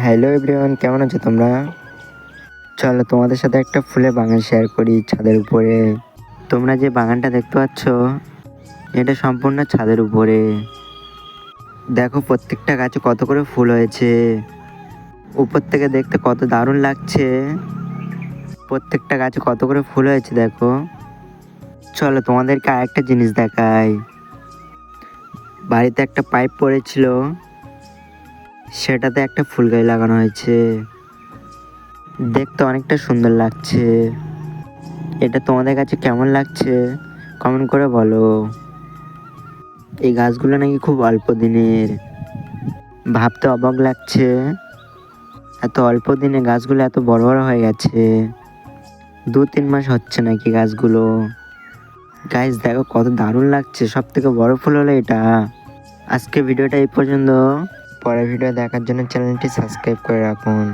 Hello everyone, কেমন আছো তোমরা? চলো তোমাদের সাথে একটা ফুলের বাগান শেয়ার করি ছাদের উপরে। তোমরা যে বাগানটা দেখতে পাচ্ছ, এটা সম্পূর্ণ ছাদের উপরে। দেখো প্রত্যেকটা গাছে কত করে ফুল হয়েছে, উপর থেকে দেখতে কত দারুণ লাগছে। প্রত্যেকটা গাছে কত করে ফুল হয়েছে দেখো। চলো তোমাদেরকে আরেকটা জিনিস দেখাই। বাড়িতে একটা পাইপ পড়েছিল, সেটাতে একটা ফুল গাছ লাগানো হয়েছে। দেখতে অনেকটা সুন্দর লাগছে। এটা তোমাদের কাছে কেমন লাগছে কমেন্ট করে বলো। এই গাছগুলো নাকি খুব অল্প দিনের, ভাবতে অবাক লাগছে এত অল্প দিনে গাছগুলো এত বড় বড় হয়ে গেছে। 2-3 মাস হচ্ছে নাকি গাছগুলো। গাছ দেখো কত দারুণ লাগছে, সব থেকে বড় ফুল হলো এটা। আজকে ভিডিওটা এই পর্যন্ত। পরের ভিডিও দেখার জন্য চ্যানেলটি সাবস্ক্রাইব করে রাখুন।